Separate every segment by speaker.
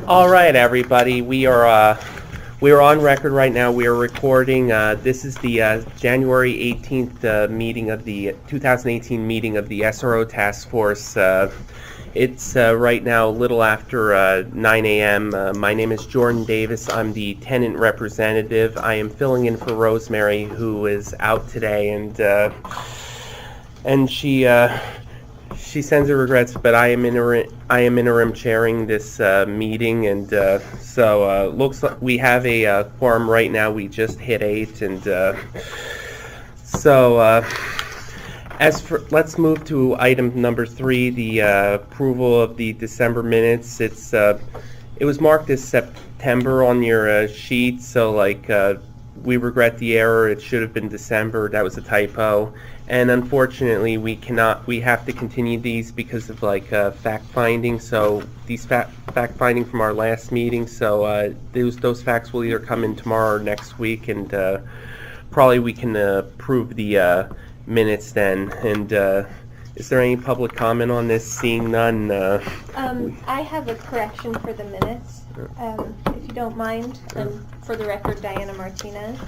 Speaker 1: All right, everybody. We are on record right now. We are recording. This is the January 18th meeting of the 2018 meeting of the SRO Task Force. It's right now a little after 9 a.m. My name is Jordan Davis. I'm the tenant representative. I am filling in for Rosemary, who is out today, and she sends her regrets, but I am interim chairing this meeting, and so looks like we have a quorum right now. We just hit 8, and so let's move to item number 3, the approval of the December minutes. It was marked as September on your sheet, so we regret the error. It should have been December. That was a typo. And unfortunately, we have to continue these because of fact-finding. So these fact-finding from our last meeting, so those facts will either come in tomorrow or next week, and probably we can approve the minutes then. And is there any public comment on this? Seeing none.
Speaker 2: I have a correction for the minutes, if you don't mind. For the record, Diana Martinez.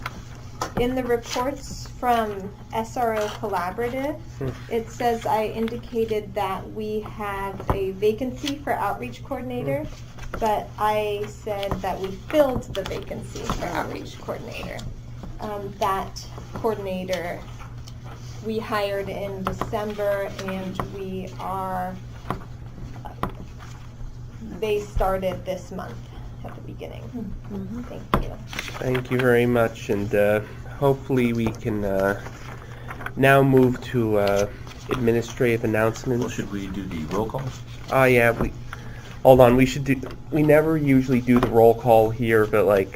Speaker 2: In the reports from SRO Collaborative, it says I indicated that we have a vacancy for outreach coordinator, but I said that we filled the vacancy for outreach coordinator. That coordinator we hired in December, and they started this month at the beginning. Thank you.
Speaker 1: Thank you very much, and hopefully we can now move to administrative announcements.
Speaker 3: Well, should we do the roll call?
Speaker 1: Yeah, hold on. We never usually do the roll call here, but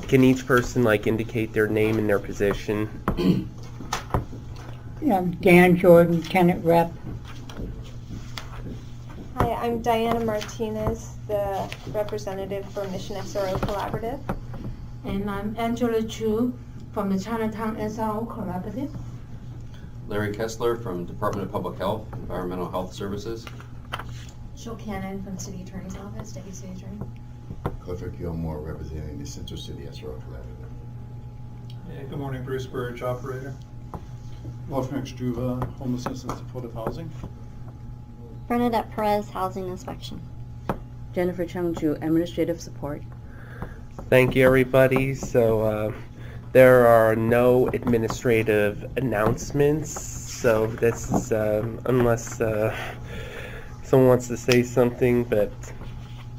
Speaker 1: can each person indicate their name and their position?
Speaker 4: Yeah, Dan Jordan, tenant rep.
Speaker 2: Hi, I'm Diana Martinez, the representative for Mission SRO Collaborative.
Speaker 5: And I'm Angela Chu from the Chinatown SRO Collaborative.
Speaker 3: Larry Kessler from Department of Public Health, Environmental Health Services.
Speaker 6: Jill Cannon from City Attorney's Office, Deputy City Attorney.
Speaker 7: Clifford Gilmore representing the Central City SRO Collaborative.
Speaker 8: Yeah, good morning, Bruce Burge, operator. Wolfgang Struve, Homelessness and Supportive Housing.
Speaker 6: Bernadette Perez, Housing Inspection.
Speaker 9: Jennifer Chungju, Administrative Support.
Speaker 1: Thank you, everybody. So there are no administrative announcements. So this is unless someone wants to say something, but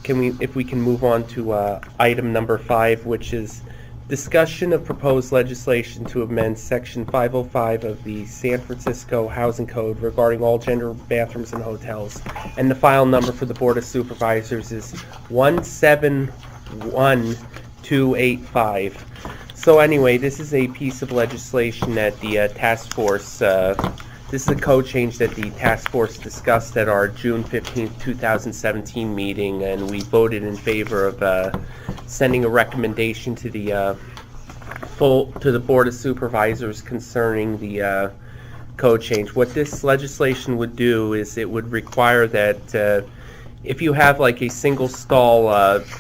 Speaker 1: if we can move on to item number 5, which is discussion of proposed legislation to amend Section 505 of the San Francisco Housing Code regarding all-gender bathrooms in hotels. And the file number for the Board of Supervisors is 171285. So anyway, this is a piece of legislation that the task force, this is a code change that the task force discussed at our June 15th, 2017 meeting, and we voted in favor of sending a recommendation to the Board of Supervisors concerning the code change. What this legislation would do is it would require that if you have a single stall,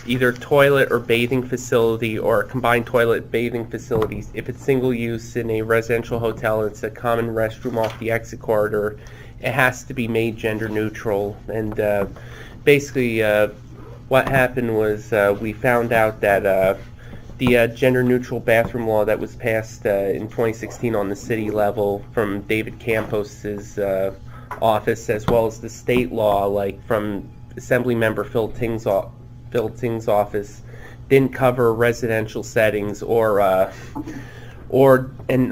Speaker 1: either toilet or bathing facility or a combined toilet bathing facilities, if it's single use in a residential hotel, it's a common restroom off the exit corridor, it has to be made gender neutral. And basically what happened was we found out that the gender-neutral bathroom law that was passed in 2016 on the city level from David Campos's office, as well as the state law, from Assemblymember Phil Ting's office, didn't cover residential settings and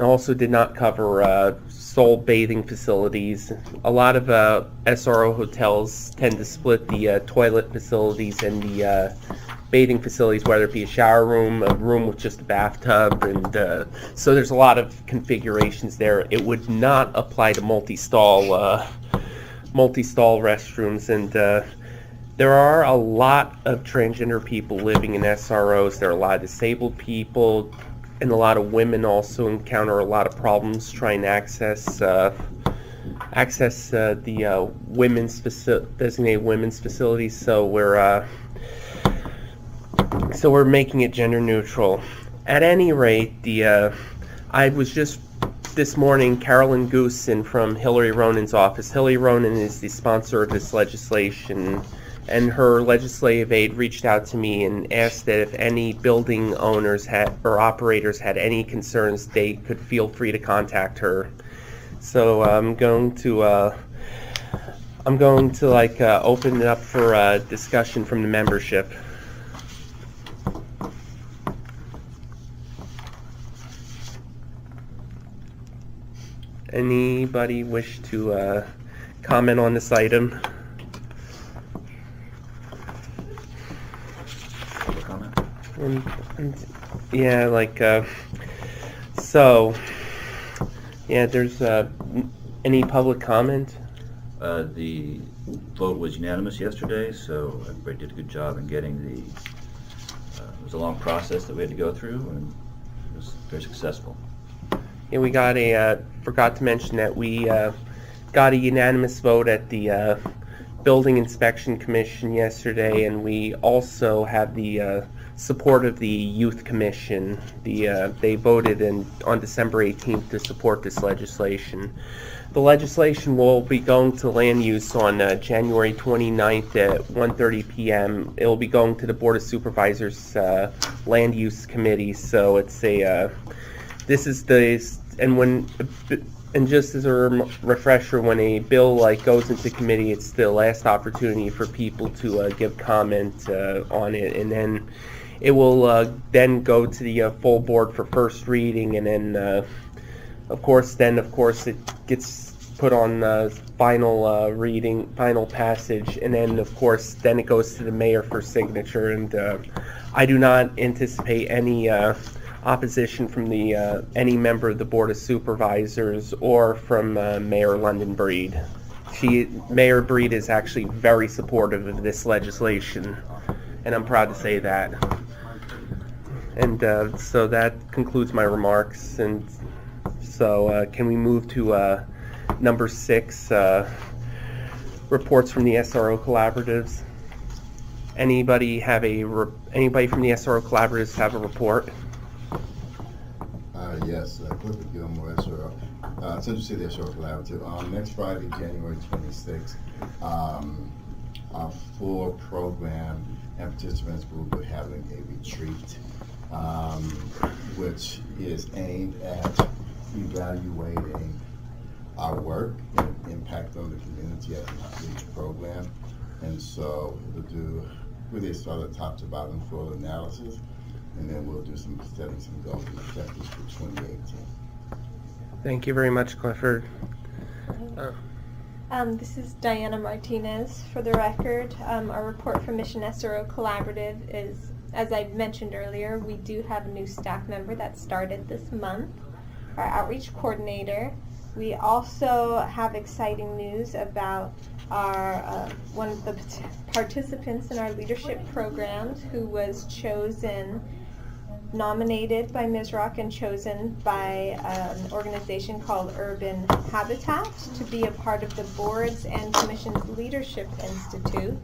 Speaker 1: also did not cover sole bathing facilities. A lot of SRO hotels tend to split the toilet facilities and the bathing facilities, whether it be a shower room, a room with just a bathtub, and so there's a lot of configurations there. It would not apply to multi-stall restrooms, and there are a lot of transgender people living in SROs. There are a lot of disabled people, and a lot of women also encounter a lot of problems trying to access access the designated women's facilities. So we're making it gender neutral. At any rate, I was just this morning, Carolyn Goosen from Hillary Ronan's office. Hillary Ronan is the sponsor of this legislation, and her legislative aide reached out to me and asked that if any building owners or operators had any concerns, they could feel free to contact her. So I'm going to open it up for discussion from the membership. Anybody wish to comment on this item? Yeah, there's any public comment?
Speaker 10: The vote was unanimous yesterday, so everybody did a good job in getting it was a long process that we had to go through, and it was very successful.
Speaker 1: Yeah, we got forgot to mention that we got a unanimous vote at the Building Inspection Commission yesterday, and we also have the support of the Youth Commission. They voted on December 18th to support this legislation. The legislation will be going to land use on January 29th at 1:30 p.m. It will be going to the Board of Supervisors Land Use Committee. So it's and just as a refresher, when a bill goes into committee, it's the last opportunity for people to give comment on it, and then it will then go to the full board for first reading, and then of course it gets put on final reading, final passage, and then of course then it goes to the mayor for signature. And I do not anticipate any opposition from any member of the Board of Supervisors or from Mayor London Breed. Mayor Breed is actually very supportive of this legislation, and I'm proud to say that. And so that concludes my remarks. And so can we move to number 6, reports from the SRO collaboratives? Anybody from the SRO collaboratives have a report?
Speaker 7: Yes, Clifford Gilmore, SRO, Central City SRO Collaborative. Next Friday, January 26th, our full program and participants will be having a retreat, which is aimed at evaluating our work and impact on the community as an outreach program. And so we'll do really start at top to bottom full analysis, and then we'll do setting some goals and objectives for 2018.
Speaker 1: Thank you very much, Clifford.
Speaker 2: This is Diana Martinez for the record. Our report from Mission SRO Collaborative is, as I mentioned earlier, we do have a new staff member that started this month, our outreach coordinator. We also have exciting news about our one of the participants in our leadership programs who was nominated by Ms. Rock and chosen by an organization called Urban Habitat to be a part of the Boards and Commissions Leadership Institute.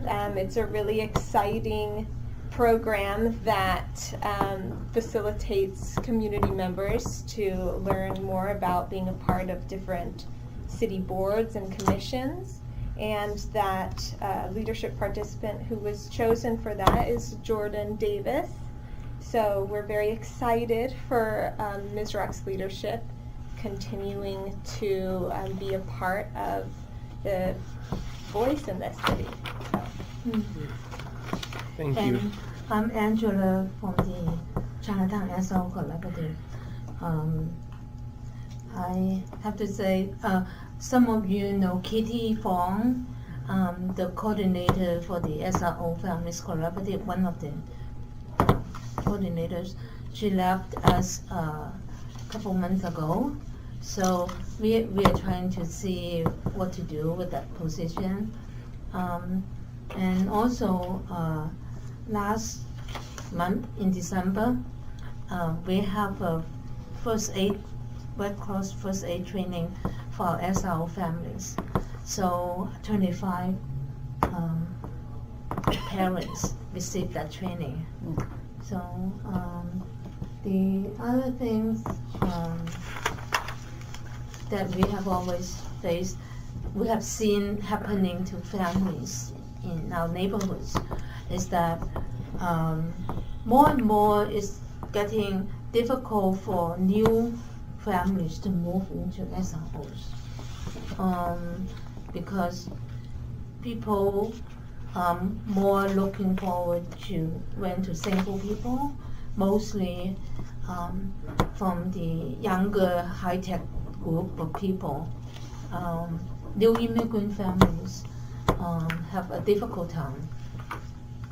Speaker 2: It's a really exciting program that facilitates community members to learn more about being a part of different city boards and commissions, and that leadership participant who was chosen for that is Jordan Davis. So we're very excited for Ms. Rock's leadership continuing to be a part of the voice in this city. So.
Speaker 1: Thank you.
Speaker 5: And I'm Angela from the Chinatown SRO Collaborative. I have to say, some of you know Kitty Fong, the coordinator for the SRO Families Collaborative, one of the coordinators. She left us a couple months ago, so we are trying to see what to do with that position. And also last month in December, we have a Red Cross first aid training for our SRO families. So 25 parents receive that training. So the other things that we have always faced, we have seen happening to families in our neighborhoods, is that more and more it's getting difficult for new families to move into SROs because people more looking forward to rent to single people, mostly from the younger high-tech group of people. New immigrant families have a difficult time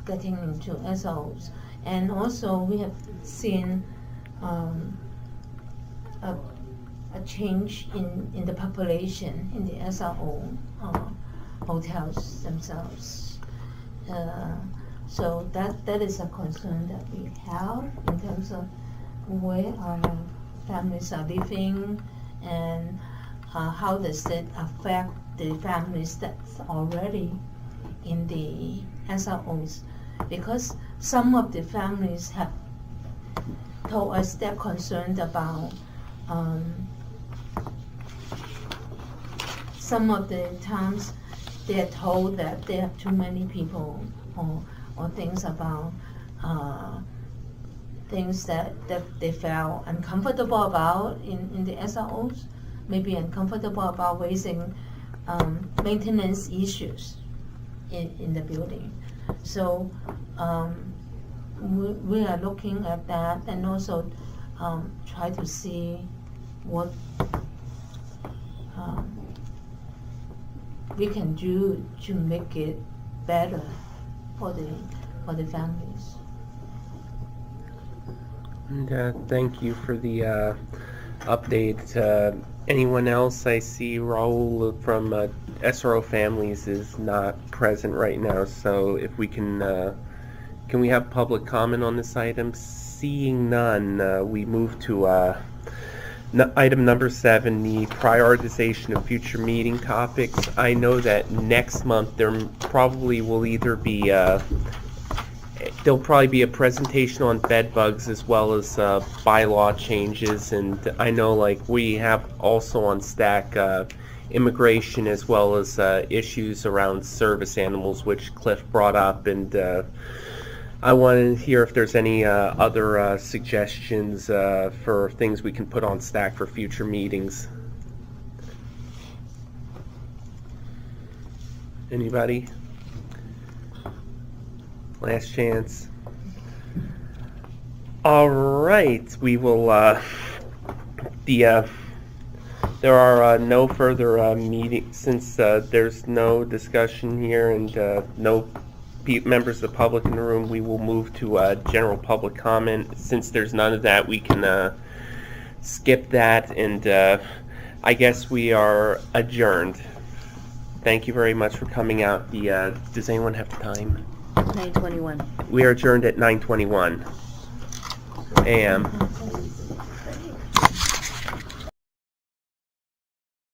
Speaker 5: getting into SROs. And also we have seen a change in the population in the SRO hotels themselves. So that is a concern that we have in terms of where our families are living and how does it affect the families that's already in the SROs. Because some of the families have told us they're concerned about some of the times they're told that they have too many people or things about things that they felt uncomfortable about in the SROs, maybe uncomfortable about raising maintenance issues in the building. So we are looking at that and also try to see what we can do to make it better for the families.
Speaker 1: And thank you for the update. Anyone else? I see Raul from SRO Families is not present right now, so if we can we have public comment on this item? Seeing none, we move to item number 7, the prioritization of future meeting topics. I know that next month there probably will either be there'll probably be a presentation on bed bugs as well as bylaw changes, and I know like we have also on stack immigration as well as issues around service animals, which Cliff brought up, and I want to hear if there's any other suggestions for things we can put on stack for future meetings. Anybody? Last chance. All right, we will. There are no further meetings since there's no discussion here and no members of the public in the room. We will move to general public comment. Since there's none of that, we can skip that, and I guess we are adjourned. Thank you very much for coming out. Does anyone have time?
Speaker 9: 9:21.
Speaker 1: We are adjourned at 9:21 a.m.